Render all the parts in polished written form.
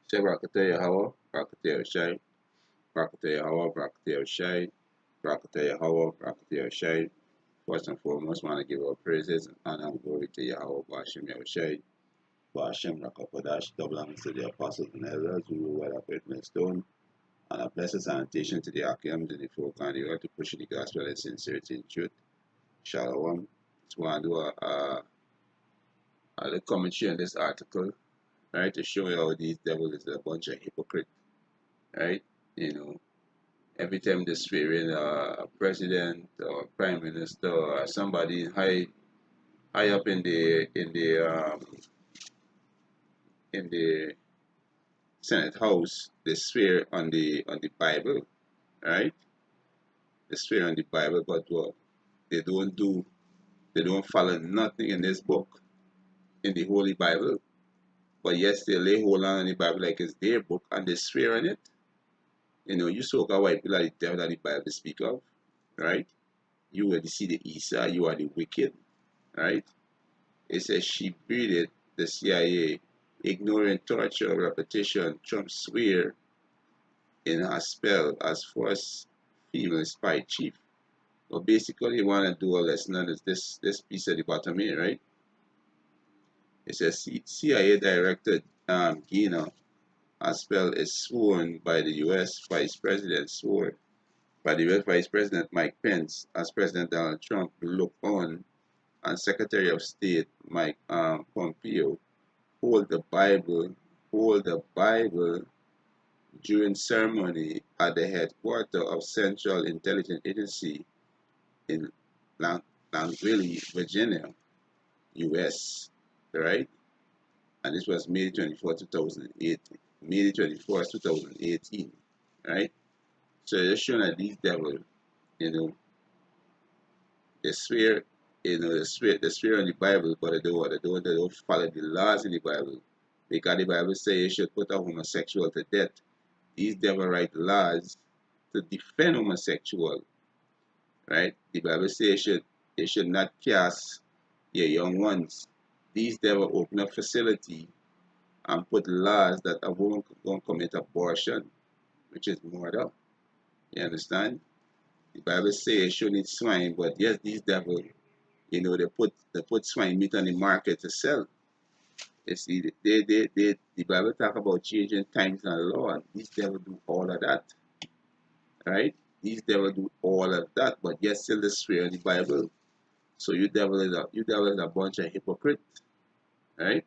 Say Rakataya Hawa, Rakataya Shai, Rakataya Hawa, Rakataya Shai, Rakataya Hawa, Rakataya Shai. First and foremost, want to give our praises and honor and glory to Yahweh Bashem Yahushai, Bashem Rakapadash, double honors to the apostles and elders who were up at Stone, and a blessed sanitation to the Akim, to the folk and the earth to push the gospel and sincerity and truth. Shalom. Just want to do a little commentary on this article, right, to show you how these devils is a bunch of hypocrites, right? You know, every time they swear in a president or prime minister or somebody high up in the Senate House, they swear on the Bible, right? They swear on the Bible, but what they don't do, they don't follow nothing in this book, in the Holy Bible. But yes, they lay hold on the Bible like it's their book and they swear on it. You know, you so-called white people are the devil that the Bible speak of, right? You will see the Isa, you are the wicked, right? It says she breathed the CIA, ignoring torture, repetition, Trump swear in her spell as first female spy chief. But basically, you want to do a lesson on this piece at the bottom here, right? It says CIA Director Gina Aspel is sworn by the U.S. Vice President, swore by the U.S. Vice President Mike Pence as President Donald Trump look on, and Secretary of State Mike Pompeo hold the Bible during ceremony at the headquarters of Central Intelligence Agency in Langville, Virginia, U.S. Right? And this was May 24, 2008. May 24, 2018. Right? So it's showing that these devils, you know, they swear, they swear on the Bible, but they don't follow the laws in the Bible. Because the Bible says you should put a homosexual to death. These devils write laws to defend homosexual, right? The Bible says you should not cast your young ones. These devils open a facility and put laws that a woman can commit abortion, which is murder. You understand? The Bible says you shouldn't eat swine, but yes, these devils, you know, they put swine meat on the market to sell. You see, the Bible talk about changing times and law, and these devils do all of that, right? These devils do all of that, but yet still they swear in the Bible. So you devil is a bunch of hypocrites, right?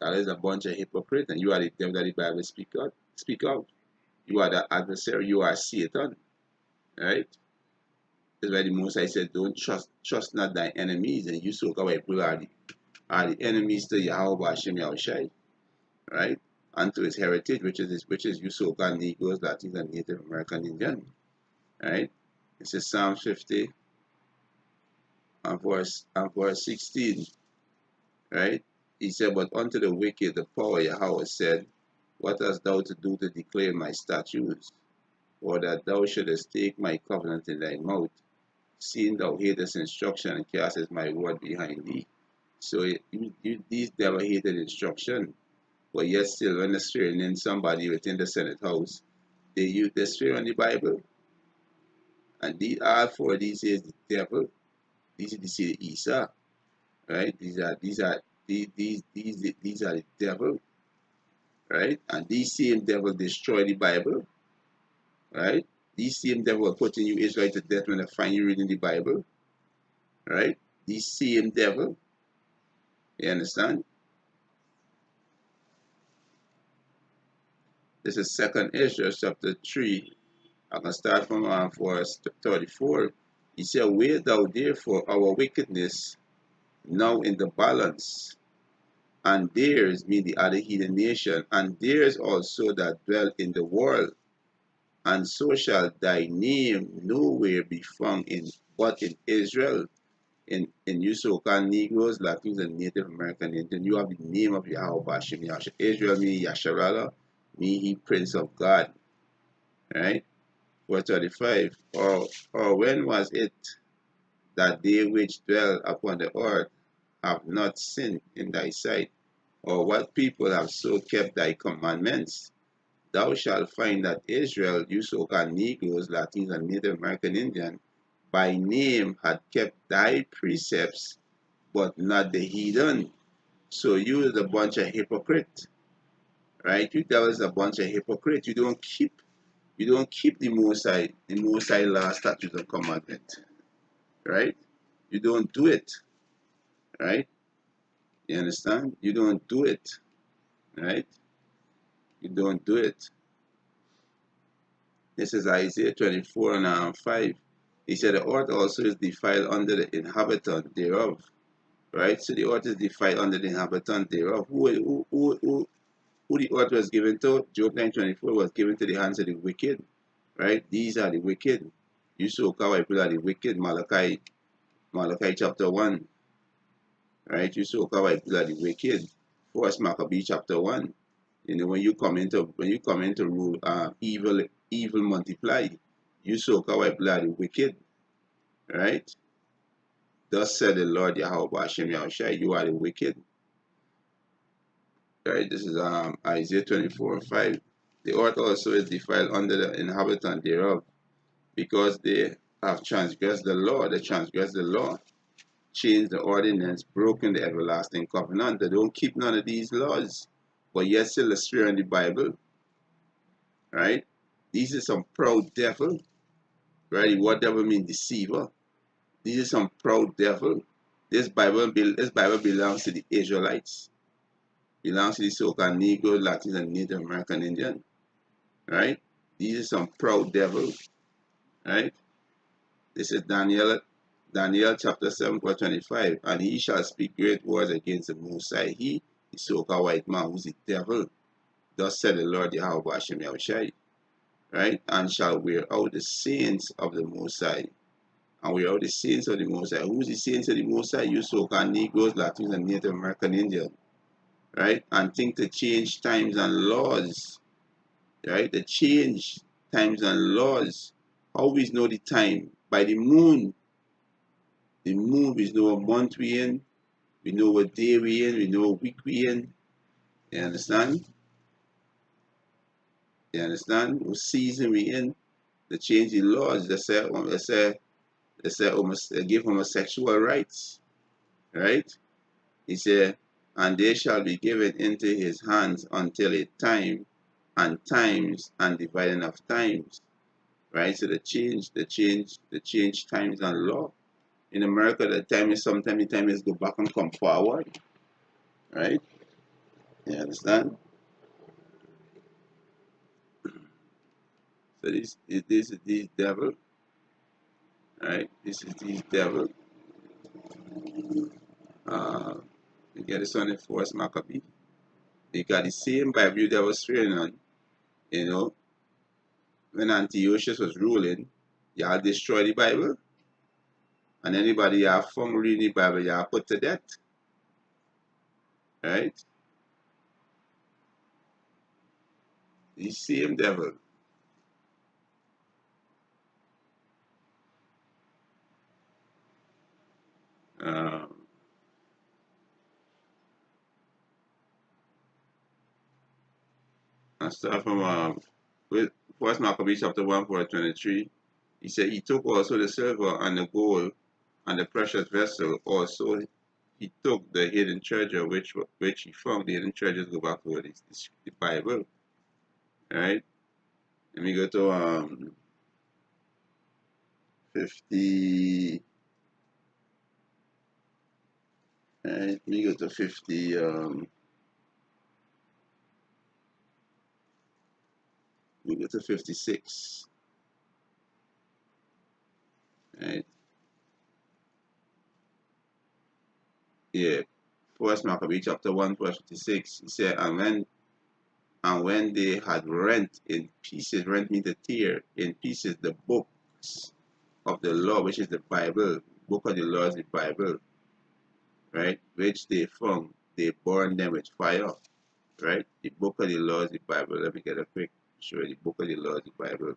That is a bunch of hypocrites, and you are the devil that the Bible speak out. Speak out. You are the adversary. You are Satan, right? That's why the Most I said, don't trust not thy enemies, and you so called people are the enemies to Yahweh Hashem Yahushai, right? And to his heritage, which is you so called Negroes, Latins, and Native American Indian, right? This is Psalm 50 and verse 16, right? He said, but unto the wicked the power Yahweh said, what hast thou to do to declare my statutes, or that thou shouldest take my covenant in thy mouth, seeing thou hatest instruction and castest my word behind thee. So these devil hated instruction, but yet still when they're swearing in somebody within the Senate House, they swear on the Bible. And all four of these is the devil. These is the Isa, right? These are the devil, right? And these same devil destroy the Bible, right? These same devil are putting you Israel to death when they find you reading the Bible, right? These same devil, you understand? This is 2nd Ezra chapter 3. I can start from verse 34. He said, weigh thou therefore our wickedness now in the balance, and theirs, mean the other heathen nation, and theirs also that dwell in the world, and so shall thy name nowhere be found but in Israel. In you so-called Negroes, Latins, and Native American Indian, you have the name of Yahweh Bashem Yahshua. Israel means Yasharala, mean he Prince of God. Right? Verse 35. Or when was it that they which dwell upon the earth have not sinned in thy sight, or what people have so kept thy commandments? Thou shalt find that Israel, you so-called Negroes, Latins, and Native American Indian, by name had kept thy precepts, but not the heathen. So you is a bunch of hypocrites, right? You devils a bunch of hypocrites. You don't keep the Most High law, statutes, and commandment, right? You don't do it, right? You understand? You don't do it, right? You don't do it. This is Isaiah 24 and 5. He said, the earth also is defiled under the inhabitant thereof. Right? So the earth is defiled under the inhabitant thereof. Who the earth was given to? Job 9:24 was given to the hands of the wicked. Right? These are the wicked. You so-called people are the wicked. Malachi chapter 1. Right? You so-called people are the wicked. First Maccabee chapter 1. You know, when you come into rule, evil multiply. You so-called people are the wicked. Right? Thus said the Lord Yahweh Hashem Yahushai, you are the wicked. Right? This is Isaiah 24:5. The earth also is defiled under the inhabitant thereof, because they have transgressed the law. They transgressed the law, changed the ordinance, broken the everlasting covenant. They don't keep none of these laws, but yet still swear in the Bible. Right? These are some proud devil. Right? What devil means deceiver? These are some proud devil. This Bible belongs to the Israelites. Belongs to the so-called Negro, Latins, and Native American Indian. Right? These are some proud devils. Right? This is Daniel chapter 7, verse 25. And he shall speak great words against the Most High. He, the so-called white man, who's the devil. Thus said the Lord Yahweh Hashem Yahushai. Right? And shall wear out the saints of the Most High. And wear out the saints of the Most High. Who's the saints of the Most High? You so-called Negroes, Latins, and Native American Indian. Right? And think to change times and laws. Right? The change times and laws. How we know the time? By the moon. The moon, we know what month we in. We know what day we in. We know what week we in. You understand? You understand? What season we in. The change in laws. They give homosexual rights. Right? He said, and they shall be given into his hands until a time and times and dividing of times. Right? So the change times and law. In America, the time is go back and come forward. Right? You understand? So this is this devil. Right? This is this devil. You get this on the first Maccabee. They got the same Bible that was swearing on. You know, when Antiochus was ruling, y'all destroy the Bible. And anybody y'all found reading the Bible, y'all put to death. Right? The same devil. Um, I start from with First Maccabee chapter 1, verse 23. He said, he took also the silver and the gold and the precious vessel. Also, he took the hidden treasure, which he found. The hidden treasures go back to the Bible. Right? Let me go to 50. Right? Let me go to 50. Let me go to 56. Right? Yeah. First Maccabee chapter 1, verse 56. He said, and when they had rent in pieces, rent means to tear in pieces the books of the law, which is the Bible, book of the law is the Bible, right? Which they found, they burned them with fire, right? The book of the law is the Bible. Let me get a quick show you the book of the law is the Bible,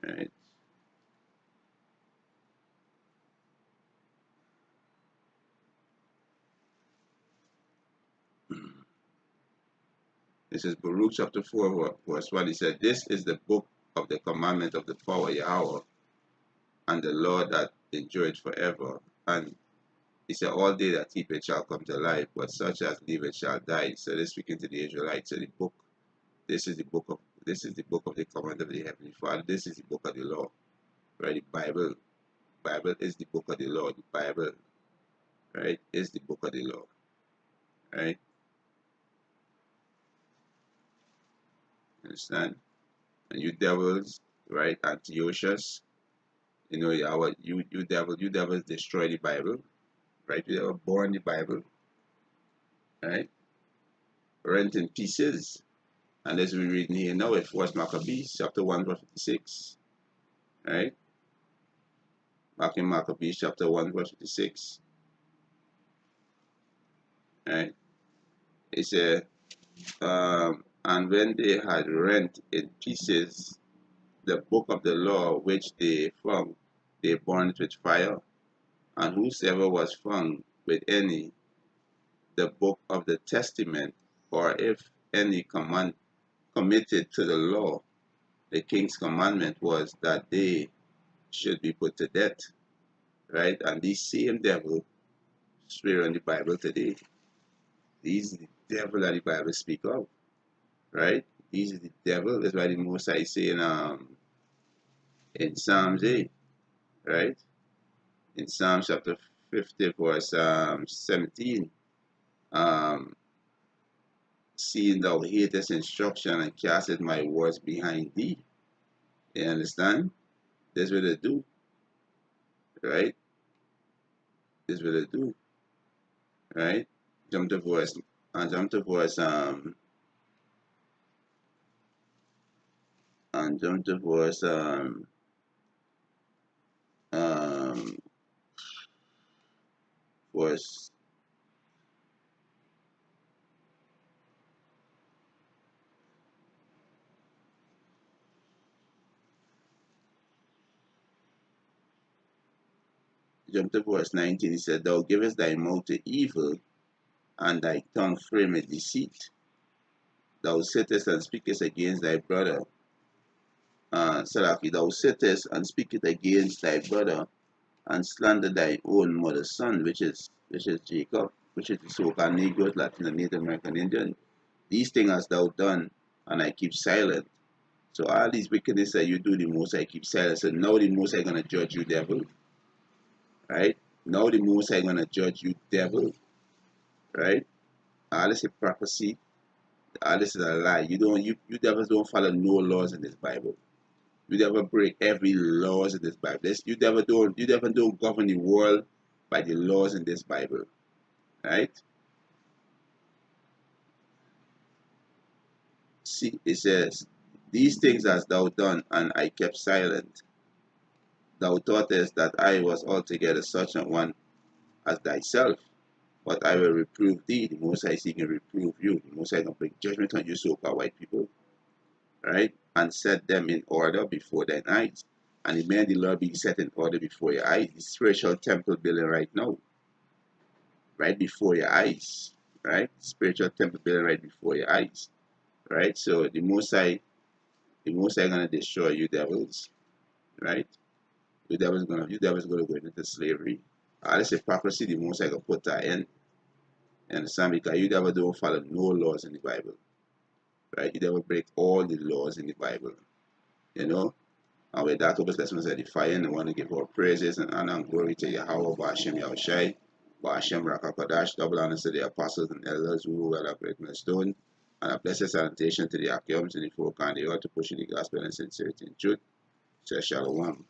right? This is Baruch chapter 4, verse 1. He said, "This is the book of the commandment of the power Yahweh, and the law that endureth forever. And he said, all day that keep it shall come to life, but such as leave it shall die." So they're speaking to the Israelites. So the book, this is the book of the command of the Heavenly Father. This is the book of the law. Right? The Bible is the book of the law. The Bible, right, is the book of the law. Right? Understand? And you devils, right, Antiochus, you know, you devils destroy the Bible, right? You were born the Bible, right? Rent in pieces. And as we read here now, it was Maccabees, chapter 1, verse 56, right? Back in Maccabees, chapter 1, verse 56, right? It said, and when they had rent in pieces the book of the law which they found, they burned with fire, and whosoever was found with any the book of the testament, or if any command committed to the law, the king's commandment was that they should be put to death, right? And these same devil swear on the Bible today. These are the devil that the Bible speak of, right? These are the devil. That's why the Most High say in Psalms 8, right? In Psalm chapter 50, verse 17, um, seeing thou hatest instruction and casteth my words behind thee. You understand? That's what they do, right? That's what they do, right? Jump to verse, and jump to verse, and jump to verse, um, verse, jump to verse 19. He said, "Thou givest thy mouth to evil, and thy tongue frameth deceit. Thou sittest and speakest against thy brother." Salaki, "Thou sittest and speakest against thy brother, and slander thy own mother's son," which is Jacob, which is the so-called Negroes, Latin and Native American Indian. "These things hast thou done, and I keep silent." So all these wickedness that you do, the Most I keep silent. So now the Most I gonna judge you, devil, right? Now the Most I gonna judge you, devil, right? All this is prophecy. All this is a lie. You devils don't follow no laws in this Bible. You never break every laws in this Bible. You never don't govern the world by the laws in this Bible, right? See, it says, "These things hast thou done, and I kept silent. Thou thoughtest that I was altogether such an one as thyself, but I will reprove thee." The Most High seeking reprove you. The Most High gonna bring judgment on you, so-called white people, right? "And set them in order before thine eyes." And the man the Lord be set in order before your eyes. The spiritual temple building right now, right before your eyes, right? Spiritual temple building right before your eyes, right? So the Most High gonna destroy you devils, right? You devils gonna go into slavery. This hypocrisy the Most High gonna put that in. You understand? Because you devil don't follow no laws in the Bible, right? You devil break all the laws in the Bible, you know. And with that, let's edify and I want to give our praises and honor and glory to Yahweh, Ba'ashem Yahushai, Ba'ashem Rakakadash, double honors to the apostles and elders who were up breaking the stone, and a blessed salutation to the Akiums and the folk and the to pushing the gospel and sincerity and truth. Say Shalom.